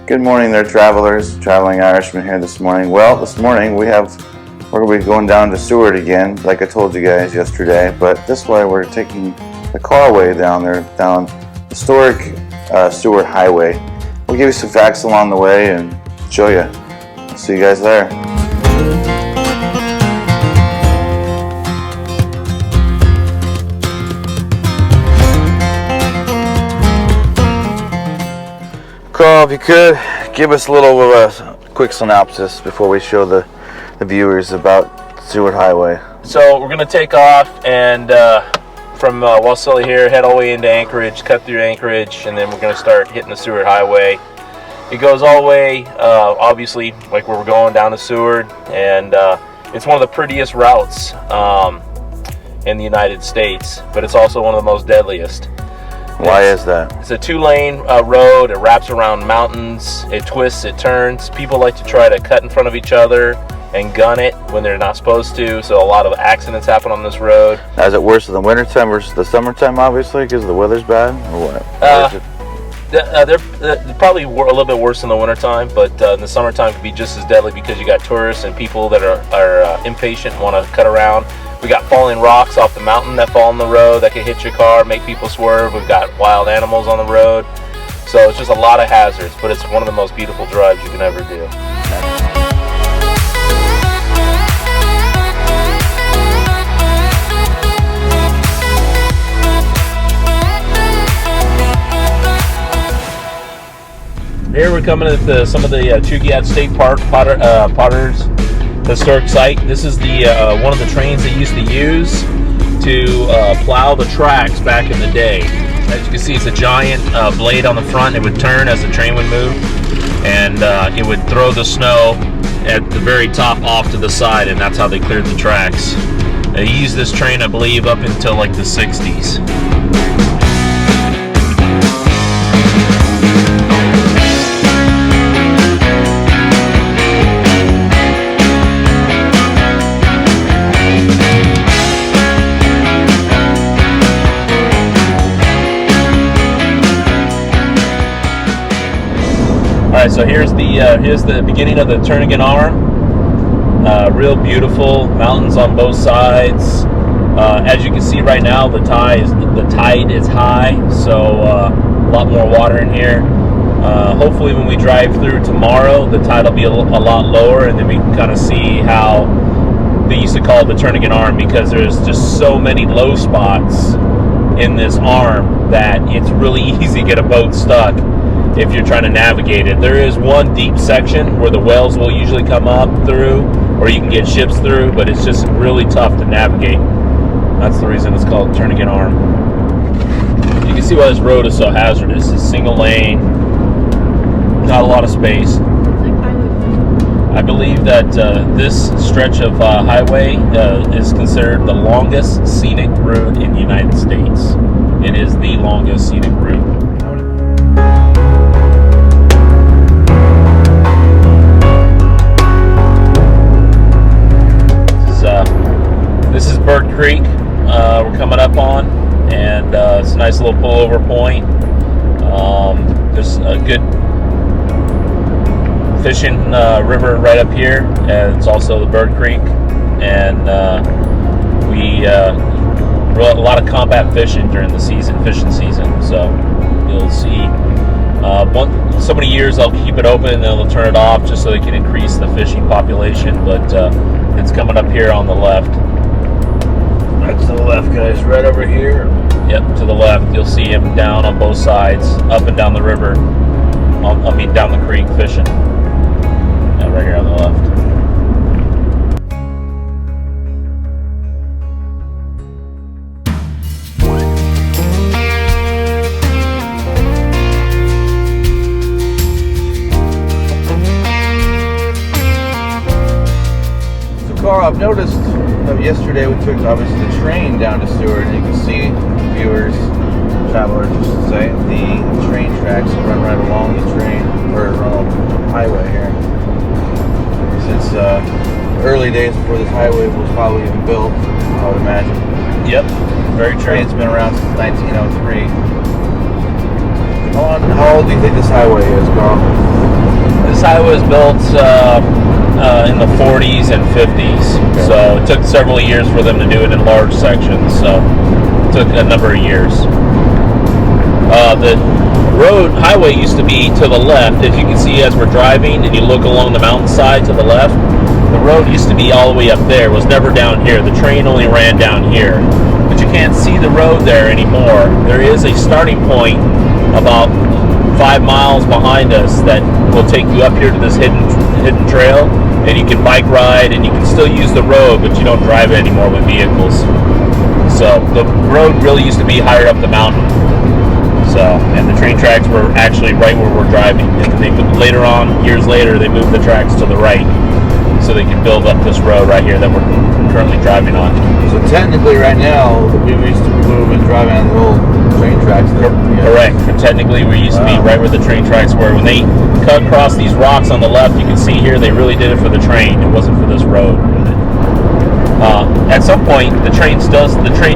Good morning there, travelers. Traveling Irishman here this morning. Well, this morning we're going to be going down to Seward again, like I told you guys yesterday. But this way we're taking the carway down there, down historic Seward Highway. We'll give you some facts along the way and show you. See you guys there. Carl, if you could, give us a little of a quick synopsis before we show the viewers about Seward Highway. So we're going to take off and from Wasilla here, head all the way into Anchorage, cut through Anchorage, and then we're going to start hitting the Seward Highway. It goes all the way, obviously, like where we're going down to Seward, and it's one of the prettiest routes in the United States, but it's also one of the most deadliest. Why is that? It's a 2-lane road. It wraps around mountains. It twists, it turns. People like to try to cut in front of each other and gun it when they're not supposed to. So a lot of accidents happen on this road. Now, is it worse in the wintertime versus the summertime, obviously, because the weather's bad? Or what? They're probably a little bit worse in the wintertime, but in the summertime it can be just as deadly because you got tourists and people that are impatient and want to cut around. We got falling rocks off the mountain that fall on the road that can hit your car, make people swerve. We've got wild animals on the road. So it's just a lot of hazards, but it's one of the most beautiful drives you can ever do. Here we're coming to some of the Chugiat State Park Potter's historic site. This is the one of the trains they used to use to plow the tracks back in the day. As you can see, it's a giant blade on the front. It would turn as the train would move, and it would throw the snow at the very top off to the side, and that's how they cleared the tracks. They used this train, I believe, up until like the 60s. Alright, so here's the beginning of the Taku Arm. Real beautiful mountains on both sides. As you can see right now, the tide is high, so a lot more water in here. Hopefully, when we drive through tomorrow, the tide will be a lot lower, and then we can kind of see how they used to call it the Taku Arm, because there's just so many low spots in this arm that it's really easy to get a boat stuck if you're trying to navigate it. There is one deep section where the whales will usually come up through, or you can get ships through, but it's just really tough to navigate. That's the reason it's called Taku Arm. You can see why this road is so hazardous. It's single lane, not a lot of space. I believe that this stretch of highway is considered the longest scenic route in the United States. It is the longest scenic route. This is Bird Creek we're coming up on, and it's a nice little pullover point. There's a good fishing river right up here, and it's also the Bird Creek, and we a lot of combat fishing during the fishing season, so you'll see so many years they'll keep it open and then they'll turn it off just so they can increase the fishing population, but it's coming up here on the left. Right to the left, guys, right over here. Yep, to the left. You'll see him down on both sides, up and down the river. Down the creek fishing. Yeah, right here on the left. So, Carl, I've noticed yesterday we took obviously the train down to Seward, and you can see viewers, travelers, just to say, the train tracks run right along the train or highway here. Since early days before this highway was probably even built, I would imagine. Yep, very true. Train's been around since 1903. How old do you think this highway is, Carl? this highway was built in the 40s and 50s. Okay. So it took several years for them to do it in large sections. So it took a number of years. The highway used to be to the left. As you can see as we're driving and you look along the mountainside to the left, the road used to be all the way up there. It was never down here. The train only ran down here. But you can't see the road there anymore. There is a starting point about 5 miles behind us that will take you up here to this hidden trail, and you can bike ride and you can still use the road, but you don't drive it anymore with vehicles. So the road really used to be higher up the mountain. So, and the train tracks were actually right where we're driving. And then later on, years later, they moved the tracks to the right so they can build up this road right here that we're currently driving on. So technically right now, we used to move and drive on the old train tracks. Correct. And technically, we used to be right where the train tracks were. When they cut across these rocks on the left, you can see here, they really did it for the train. It wasn't for this road. At some point, the train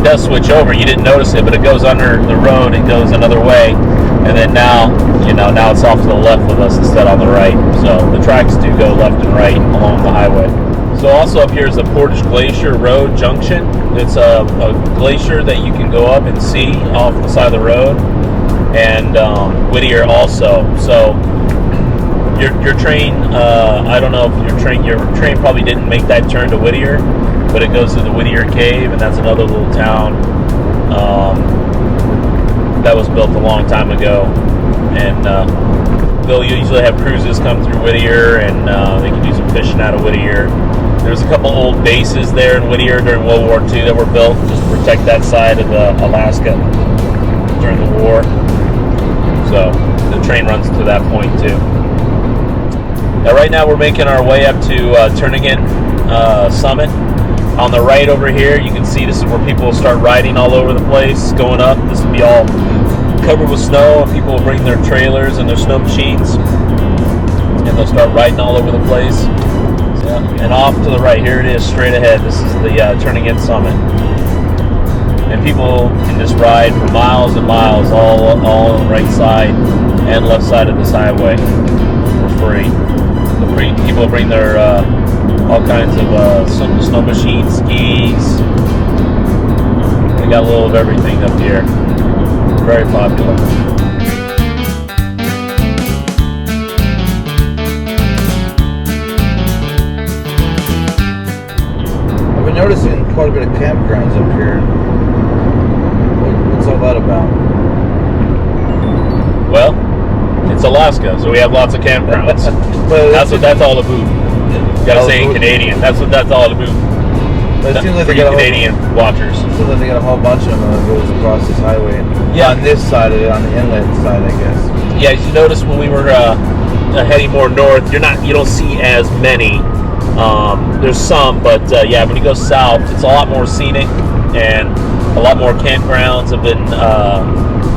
does switch over. You didn't notice it, but it goes under the road and goes another way. And then now it's off to the left of us instead on the right. So the tracks do go left and right along the highway. So also up here is the Portage Glacier Road Junction. It's a glacier that you can go up and see off the side of the road. And Whittier also. So your train, I don't know if your train probably didn't make that turn to Whittier, but it goes to the Whittier Cave, and that's another little town that was built a long time ago. And they'll usually have cruises come through Whittier, and they can do some fishing out of Whittier. There's a couple old bases there in Whittier during World War II that were built just to protect that side of Alaska during the war. So the train runs to that point too. Now right now we're making our way up to Turnagain Summit. On the right over here, you can see this is where people will start riding all over the place, going up. This will be all covered with snow, and people will bring their trailers and their snow machines, and they'll start riding all over the place. So, and off to the right, here it is, straight ahead. This is the Turnagain Summit. And people can just ride for miles and miles, all on the right side and left side of this highway for free. People bring their all kinds of snow machines, skis. They got a little of everything up here. Very popular. I've been noticing quite a bit of campgrounds up here. What's all that about? Well, it's Alaska, so we have lots of campgrounds. That's all the booth. You gotta say in Canadian. That's all the booth. But it seems like for you Canadian watchers. It seems like they got a whole bunch of them that goes across this highway. Yeah. On this side of it, on the inlet side, I guess. Yeah, as you notice when we were heading more north, you don't see as many. There's some, but yeah, when you go south, it's a lot more scenic, and a lot more campgrounds have been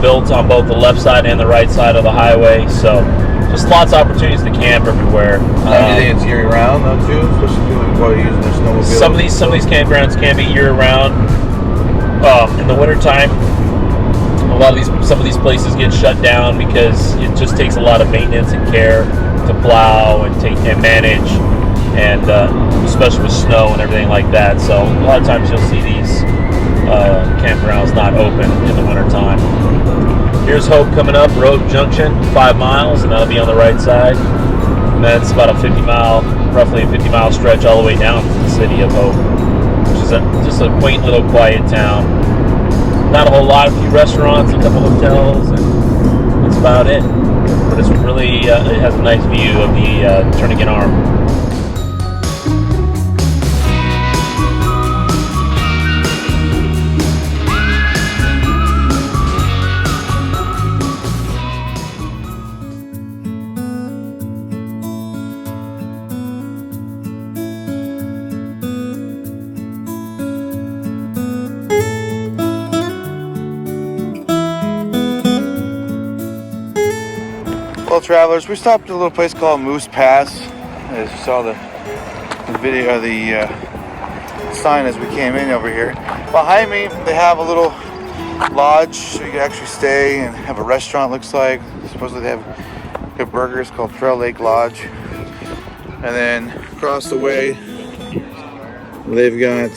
built on both the left side and the right side of the highway. So just lots of opportunities to camp everywhere. Do you think it's year-round though too, especially people who probably using their snowmobiles? Some of these campgrounds can be year-round. In the wintertime, some of these places get shut down because it just takes a lot of maintenance and care to plow and manage, and especially with snow and everything like that. So a lot of times you'll see these campgrounds not open in the wintertime. Here's Hope coming up, Road Junction, 5 miles, and that'll be on the right side. And that's about roughly a 50 mile stretch all the way down to the city of Hope, which is just a quaint little quiet town. Not a whole lot, a few restaurants, a couple hotels, and that's about it. But it's really, it has a nice view of the Turnagain Arm. Well, travelers, we stopped at a little place called Moose Pass. As you saw the video, the sign as we came in over here. Behind me, they have a little lodge so you can actually stay and have a restaurant. Looks like supposedly they have Good burgers called Trail Lake Lodge. And then across the way, they've got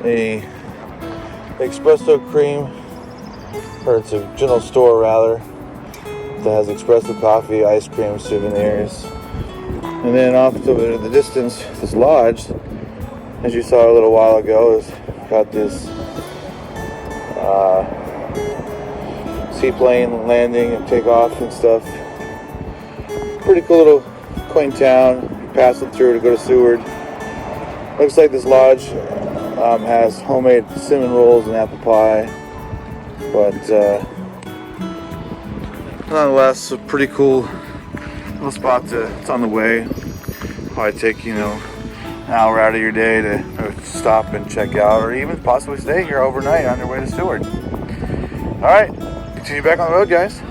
a espresso cream, or it's a general store rather, that has espresso coffee, ice cream, souvenirs. And then off to the distance, this lodge, as you saw a little while ago, has got this seaplane landing and takeoff and stuff. Pretty cool little quaint town. You pass it through to go to Seward. Looks like this lodge has homemade cinnamon rolls and apple pie, but nonetheless, a pretty cool little spot it's on the way. Probably take, an hour out of your day to stop and check out, or even possibly stay here overnight on your way to Seward. All right, continue back on the road, guys.